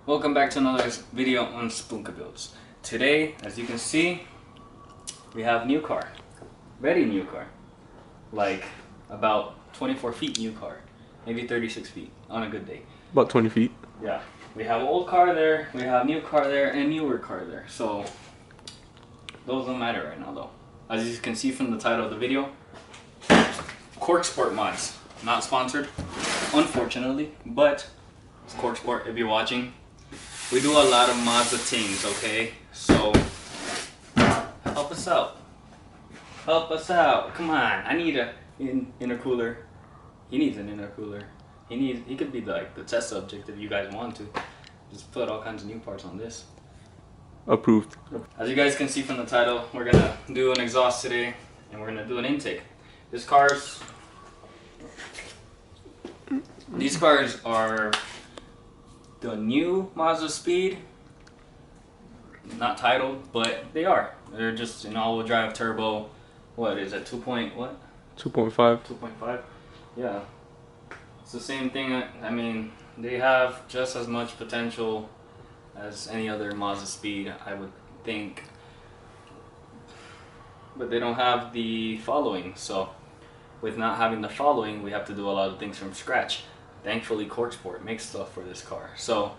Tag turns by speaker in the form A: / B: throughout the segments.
A: Welcome back to another video on Spunka Builds. Today, as you can see, we have new car. Very new car. Like about 24 feet new car. Maybe 36 feet on a good day.
B: About 20 feet.
A: Yeah. We have old car there, we have new car there, and newer car there. So, those don't matter right now though. As you can see from the title of the video, Cork Sport Mods. Not sponsored, unfortunately, but it's Cork Sport if you're watching. We do a lot of Mazda things, okay? So, help us out. Help us out. Come on. I need a intercooler. He needs an intercooler. He could be like the test subject if you guys want to. Just put all kinds of new parts on this.
B: Approved.
A: As you guys can see from the title, we're gonna do an exhaust today, and we're gonna do an intake. These cars are the new Mazda Speed. Not titled, but they are. They're just an all-wheel drive turbo. What is it? 2 point what?
B: 2.5.
A: 2.5. Yeah. It's the same thing. I mean, they have just as much potential as any other Mazda Speed, I would think. But they don't have the following. So, with not having the following, we have to do a lot of things from scratch. Thankfully, Cork Sport makes stuff for this car. So,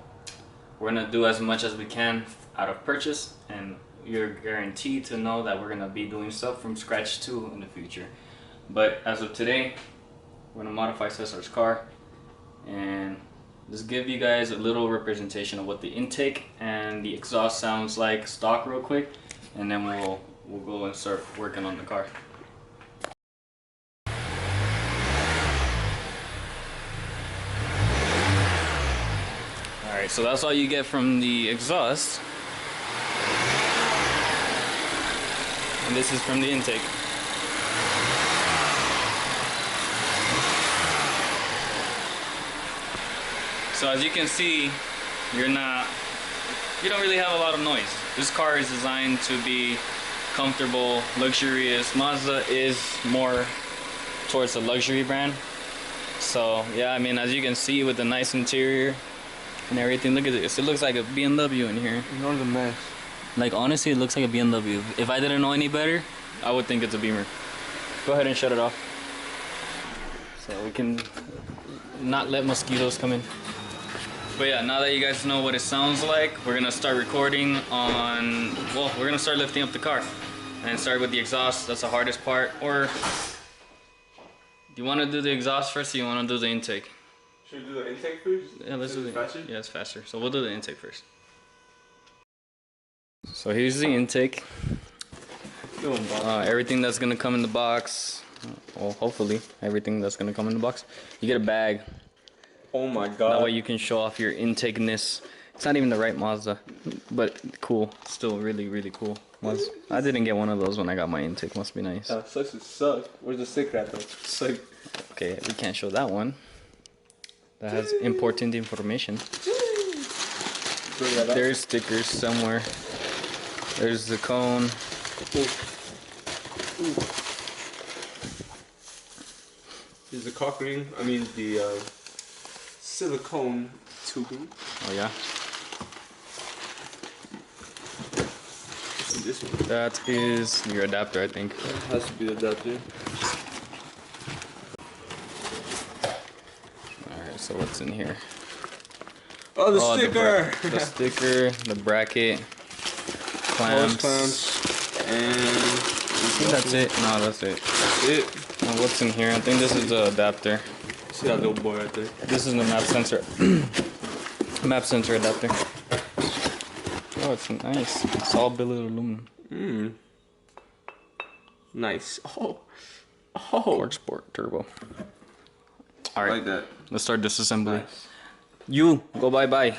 A: we're gonna do as much as we can out of purchase, and you're guaranteed to know that we're gonna be doing stuff from scratch too in the future. But as of today, we're gonna modify Cesar's car and just give you guys a little representation of what the intake and the exhaust sounds like stock real quick, and then we'll go and start working on the car. Alright, so that's all you get from the exhaust. And this is from the intake. So as you can see, you don't really have a lot of noise. This car is designed to be comfortable, luxurious. Mazda is more towards a luxury brand. So yeah, I mean, as you can see with the nice interior and everything, look at this. It looks like a BMW in here.
B: Ignore the mess.
A: Like, honestly, it looks like a BMW. If I didn't know any better, I would think it's a Beamer. Go ahead and shut it off. So we can not let mosquitoes come in. But yeah, now that you guys know what it sounds like, we're gonna start recording on, well, we're gonna start lifting up the car. And start with the exhaust, that's the hardest part. Or, do you wanna do the exhaust first or you wanna do the intake?
B: Should we do the intake first?
A: Yeah, let's do the
B: faster?
A: Yeah, it's faster. So we'll do the intake first. So here's the intake. Everything that's gonna come in the box, well, hopefully everything that's gonna come in the box. You get a bag.
B: Oh my god.
A: That way you can show off your intake-ness. It's not even the right Mazda, but cool. Still really, really cool. I didn't get one of those when I got my intake. Must be nice.
B: Sucks, it sucks. Where's the sticker at though? Sick.
A: Okay, we can't show that one. That has important information. There's stickers somewhere. There's the cone.
B: Here's the cock ring. I mean the silicone tubing.
A: Oh yeah.
B: And this one.
A: That is your adapter, I think.
B: That has to be the adapter.
A: Alright, so what's in here?
B: Oh, the sticker!
A: The sticker, the bracket, clamps.
B: And
A: I think that's it. No, that's it.
B: That's it.
A: Now what's in here? I think this is the adapter.
B: See that little boy right there?
A: This is the map sensor. Map sensor adapter. Oh, it's nice. It's all billet aluminum.
B: Nice. Oh.
A: Cork Sport Turbo. Alright,
B: Like that.
A: let's start disassembly.
B: Nice.
A: You, go bye-bye.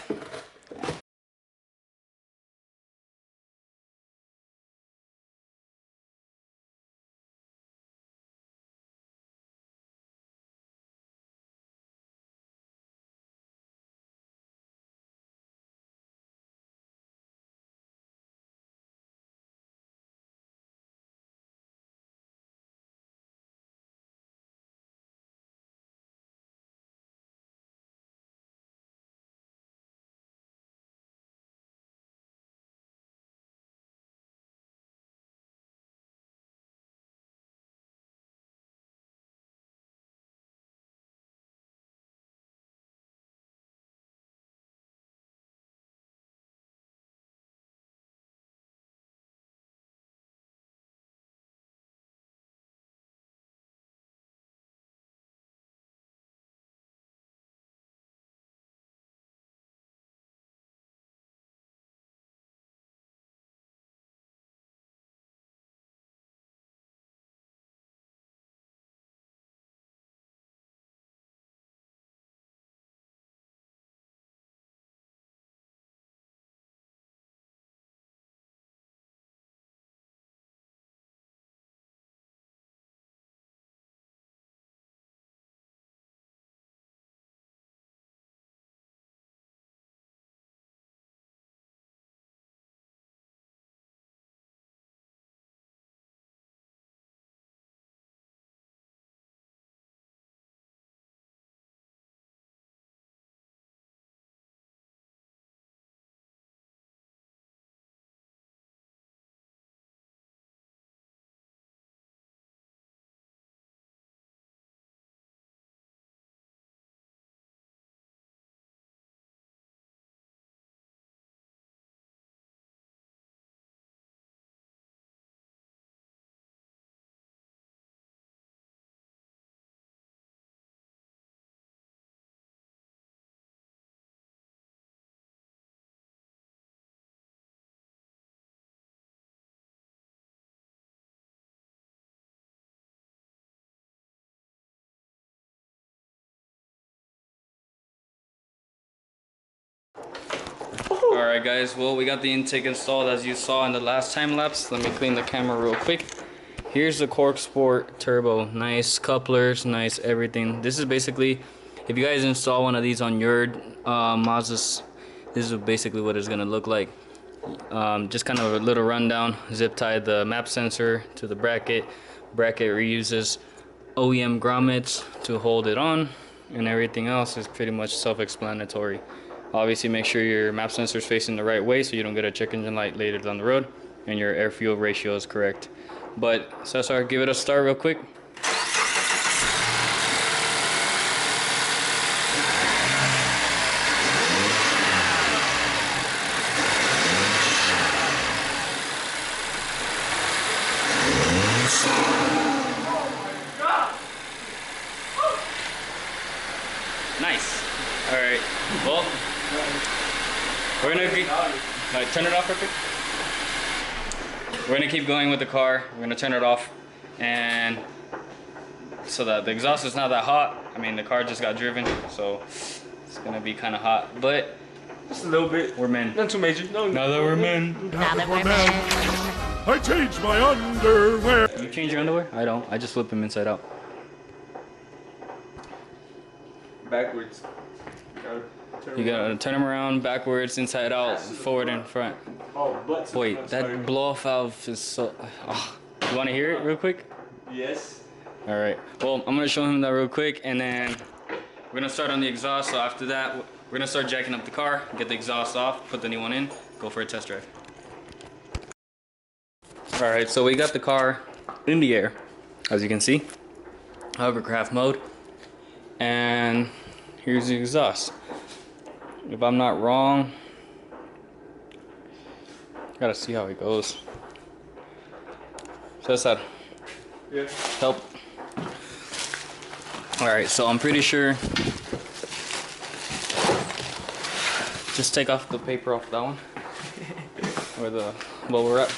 A: Alright guys, well we got the intake installed as you saw in the last time lapse. Let me clean the camera real quick. Here's the Cork Sport Turbo. Nice couplers, nice everything. This is basically, if you guys install one of these on your Mazdas, this is basically what it's gonna look like. Just kind of a little rundown. Zip tie the map sensor to the bracket. Bracket reuses OEM grommets to hold it on, and everything else is pretty much self-explanatory. Obviously make sure your map sensor is facing the right way so you don't get a check engine light later down the road, and your air fuel ratio is correct. But Cesar, give it a start real quick. Nice. All right. Well, we're gonna turn it off real quick. We're gonna keep going with the car. We're gonna turn it off, and so that the exhaust is not that hot. I mean, the car just got driven, so it's gonna be kind of hot, but
B: Just a little bit.
A: we're men.
B: Not too major. No.
A: Now that we're men.
C: Now that we're men.
D: I changed my underwear.
A: You change your underwear? I don't. I just flip them inside out.
B: Backwards.
A: You gotta turn them around, backwards, inside out, forward and front.
B: Oh, butts.
A: Wait, that blow off valve is so. You wanna hear it real quick?
B: Yes.
A: All right. Well, I'm gonna show him that real quick, and then we're gonna start on the exhaust. So after that, we're gonna start jacking up the car, get the exhaust off, put the new one in, go for a test drive. All right. So we got the car in the air, as you can see, hovercraft mode, and here's the exhaust. If I'm not wrong, gotta see how it goes. So that's that.
B: Yeah.
A: Help. Alright, so I'm pretty sure. Just take off the paper off that one. Or the bubble wrap.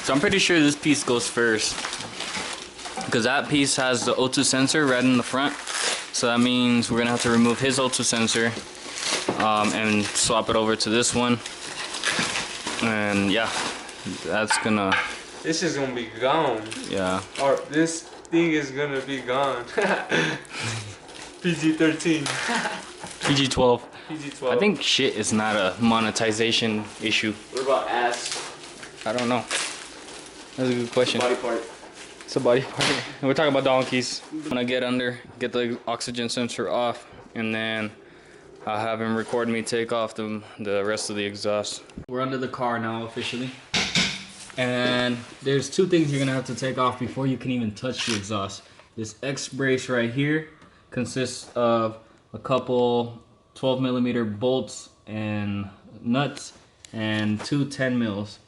A: So I'm pretty sure this piece goes first, because that piece has the O2 sensor right in the front. So that means we're gonna have to remove his O2 sensor and swap it over to this one. And yeah, that's gonna.
B: This is gonna be gone.
A: Yeah.
B: Or this thing is gonna be gone. PG-13.
A: PG-12.
B: PG-12.
A: I think shit is not a monetization issue.
B: What about ass?
A: I don't know. That's a good question.
B: Body part.
A: It's a body part. And we're talking about donkeys. I'm gonna get under, get the oxygen sensor off, and then I'll have him record me take off the rest of the exhaust. We're under the car now officially. And there's two things you're gonna have to take off before you can even touch the exhaust. This X brace right here consists of a couple 12mm bolts and nuts and two 10 mils.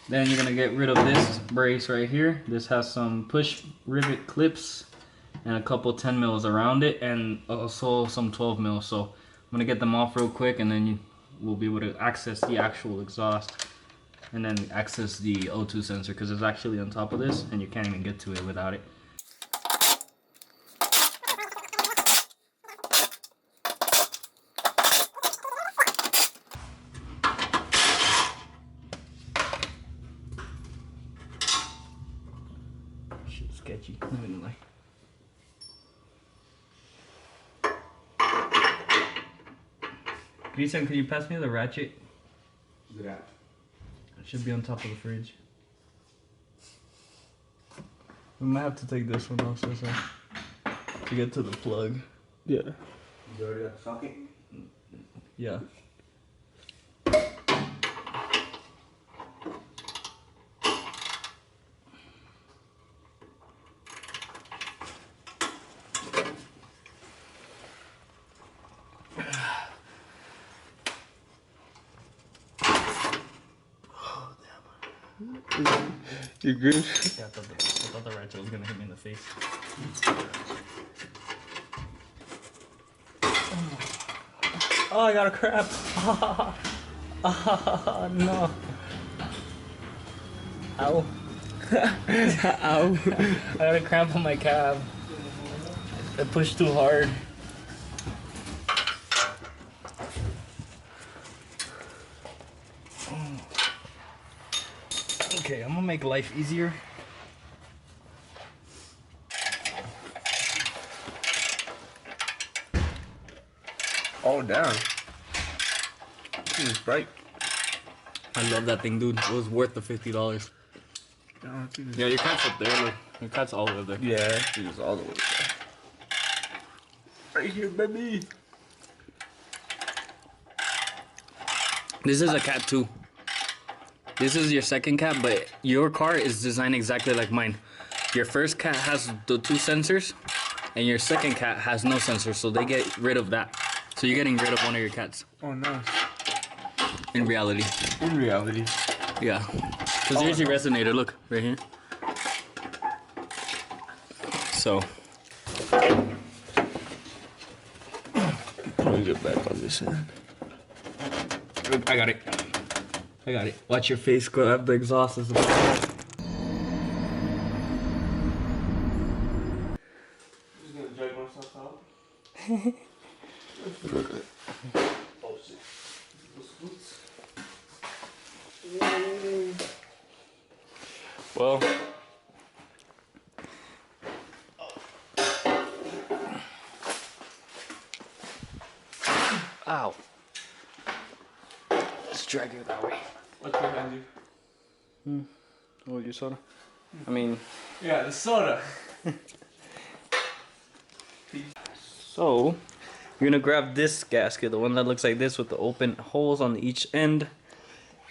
A: Then you're gonna get rid of this brace right here. This has some push rivet clips and a couple 10 mils around it, and also some 12 mils. So I'm gonna get them off real quick, and then we'll be able to access the actual exhaust and then access the O2 sensor, because it's actually on top of this and you can't even get to it without it. Shit's sketchy. Not gonna lie. Christian, can you pass me the ratchet?
B: Yeah.
A: It should be on top of the fridge. We might have to take this one off, so to get to the plug. Yeah.
B: You already got the socket?
A: Yeah.
B: You good?
A: Yeah, I thought the ratchet was gonna hit me in the face. Oh, I got a crap. Oh, no. Ow. Ow. I got a cramp on my cab. I pushed too hard. Okay, I'm gonna make life easier.
B: Oh, damn. It's bright.
A: I love that thing, dude. It was worth the $50. Yeah, your cat's up there. Look, your cat's all over there.
B: Yeah, it's all the way there. Right here, baby.
A: This is a cat too. This is your second cat, but your car is designed exactly like mine. Your first cat has the 2 sensors, and your second cat has no sensors, so they get rid of that. So you're getting rid of one of your cats.
B: Oh, nice.
A: In reality.
B: In reality.
A: Yeah. Because here's your resonator, look, right here. So.
B: Let me get back on this end.
A: I got it. I got it. Watch your face go up the exhaust as well.
B: Just gonna drag myself out. Oh shit. Those boots.
A: Well. Ow. Let's drag it that way.
B: What's behind you?
A: Oh, your soda? I mean...
B: Yeah, the soda.
A: So, you're gonna grab this gasket, the one that looks like this with the open holes on each end.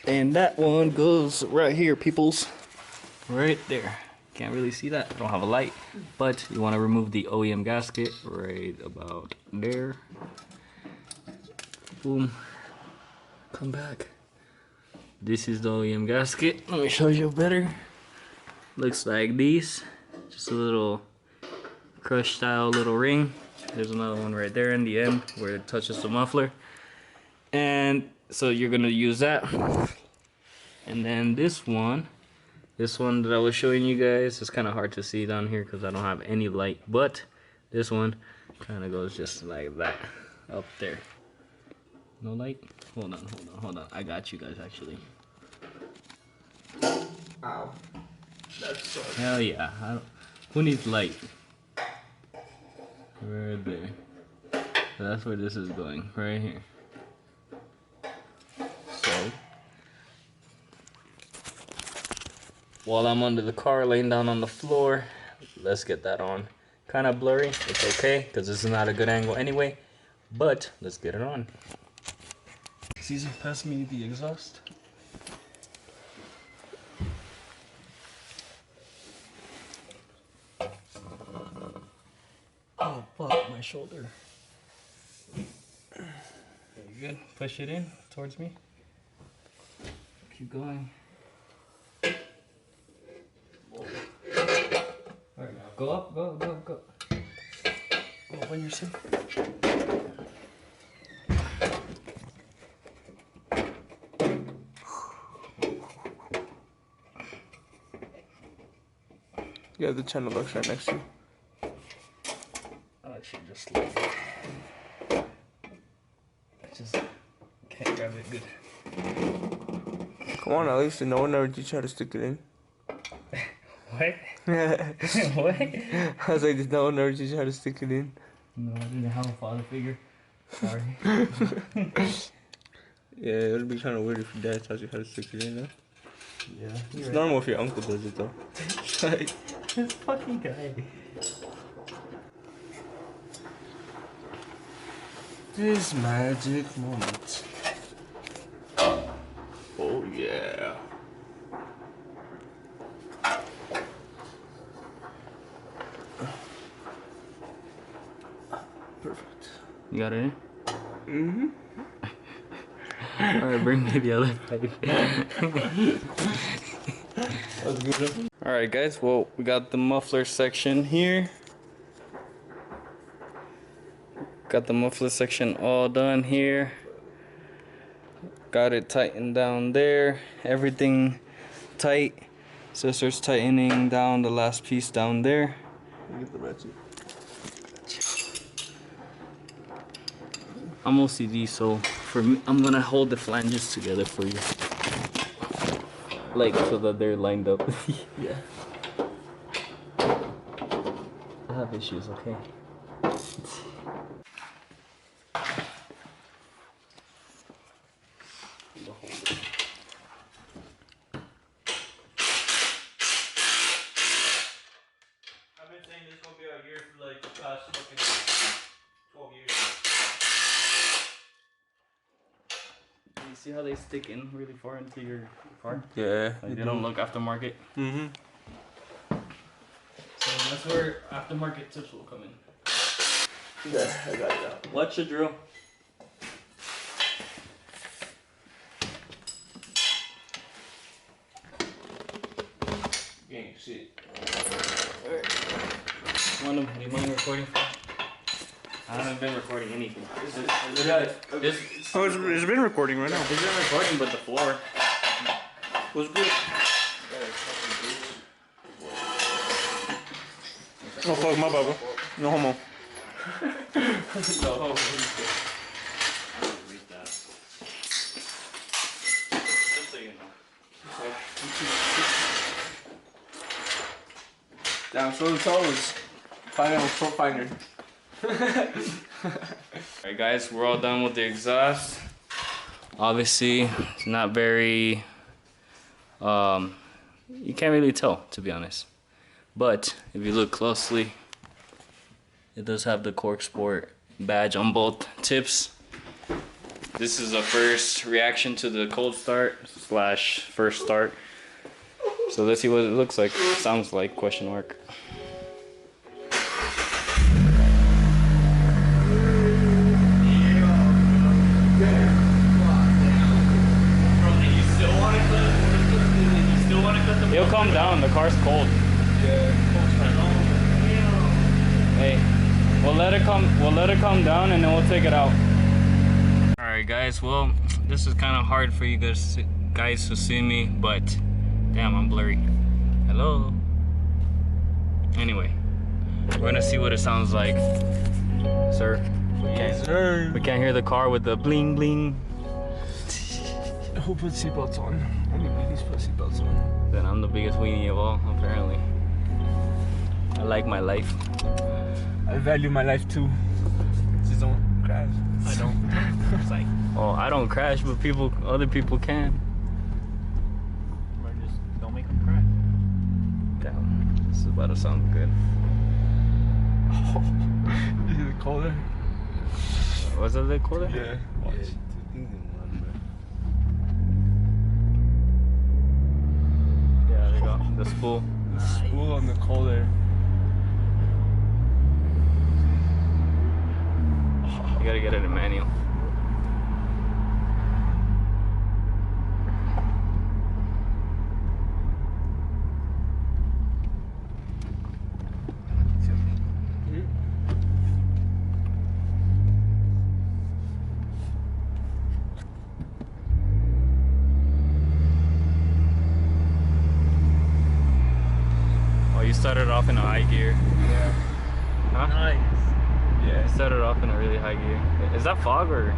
A: And that one goes right here, peoples. Right there. Can't really see that, I don't have a light. But you wanna remove the OEM gasket right about there. Boom. Come back. This is the OEM gasket. Let me show you better. Looks like this. Just a little crush style little ring. There's another one right there in the end where it touches the muffler. And so you're gonna use that. And then this one that I was showing you guys, it's kind of hard to see down here because I don't have any light. But this one kind of goes just like that up there. No light? Hold on. I got you guys actually.
B: Ow. That's so.
A: Hell yeah. Who needs light? Right there. So that's where this is going, right here. So, while I'm under the car, laying down on the floor, let's get that on. Kind of blurry, it's okay, because this is not a good angle anyway, but let's get it on. Caesar, pass me the exhaust. Oh, fuck, my shoulder. Very good. Push it in towards me. Keep going. Alright, go up, go. Go up on your seat.
B: You have the channel locks right next to you.
A: I should just slide it. I just can't grab it good.
B: Come on, at least no one ever did try to stick it in.
A: What? What?
B: I was like, did no one ever did try to stick it in?
A: No, I didn't have a father figure. Sorry.
B: Yeah, it would be kind of weird if your dad taught you how to stick it in, though.
A: Yeah.
B: It's normal if your uncle does it, though. Like,
A: This fucking guy.
B: this magic moment. Oh, yeah. Perfect.
A: You got it in?
B: Mm-hmm.
A: Alright, bring me the other pipe.
B: That's good.
A: Alright guys, well, we got the muffler section here. Got the muffler section all done here. Got it tightened down there. Everything tight. Sister's tightening down the last piece down there.
B: Get the ratchet.
A: I'm OCD, so for me, I'm gonna hold the flanges together for you. Like, so that they're lined up.
B: Yeah.
A: I have issues, okay?
B: I've been saying this gonna be our year for like the past fucking 12 years.
A: You see how they stick in really far into your car?
B: Yeah.
A: Like, they don't look aftermarket.
B: Mm-hmm.
A: So that's where aftermarket tips will come in.
B: There, I got it out.
A: Watch the drill.
B: Gang shit.
A: Do you mind recording? I haven't been recording anything.
B: Oh, it's been recording right now.
A: It's been recording, but the floor.
B: What's good? Oh fuck, my bad, bro. No homo.
A: No. Read that. Just so you know.
B: Damn, show the toes. Find out pro finder.
A: Alright guys, we're all done with the exhaust. Obviously, it's not very, you can't really tell, to be honest. But if you look closely, it does have the Cork Sport badge on both tips. This is a first reaction to the cold start / first start. So let's see what it looks like, sounds like, question mark. It'll calm down, the car's cold. Hey, we'll let it calm down and then we'll take it out. Alright guys, well, this is kind of hard for you guys to see me, but damn, I'm blurry. Hello. Anyway, we're gonna see what it sounds like. Sir.
B: Yes, sir.
A: We can't hear the car with the bling bling.
B: Who put seatbelts on? Only ladies put seatbelts on.
A: Then I'm the biggest weenie of all, apparently. I like my life.
B: I value my life too. Just don't crash. I don't. It's like,
A: Oh, I don't crash, but other people can.
B: just don't make them cry.
A: Damn, this is about to sound good.
B: Is it colder?
A: Was it a little colder?
B: Yeah. Watch.
A: Yeah, there you go. The spool.
B: The spool on the colder.
A: You gotta get it in manual. Oh, you started off in a high gear.
B: Yeah.
A: Huh?
B: Nice.
A: You
B: Yeah.
A: started off in a really high gear. Is that fog or?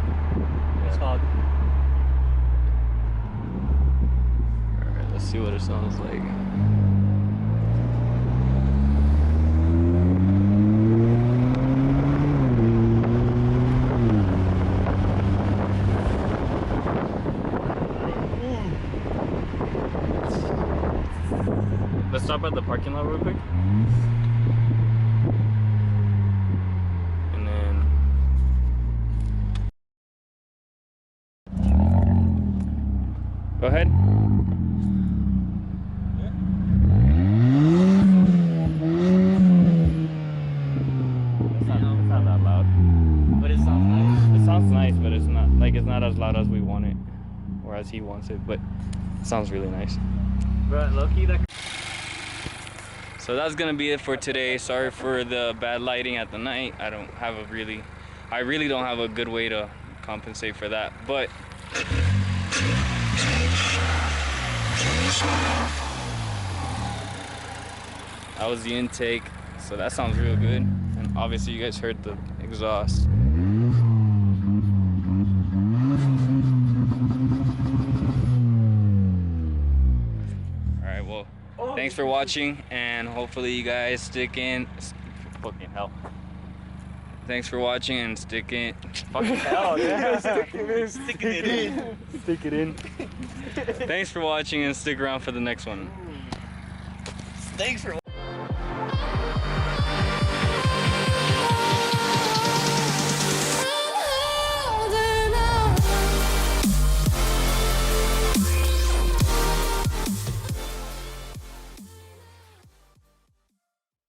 B: It's fog.
A: Alright, let's see what it sounds like. Let's stop at the parking lot real quick. And then go ahead. It's not that loud.
B: But it sounds nice.
A: It sounds nice, but it's not as loud as we want it, or as he wants it, but it sounds really nice.
B: But lucky that.
A: So that's gonna be it for today. Sorry for the bad lighting at the night. I really don't have a good way to compensate for that, but that was the intake, so that sounds real good. And obviously you guys heard the exhaust. Thanks for watching, and hopefully you guys stick in. Fucking hell. Thanks for watching and stick in. Fucking hell, yeah. Stick it in. Stick it in. Thanks for watching and stick around for the next one.
B: Thanks for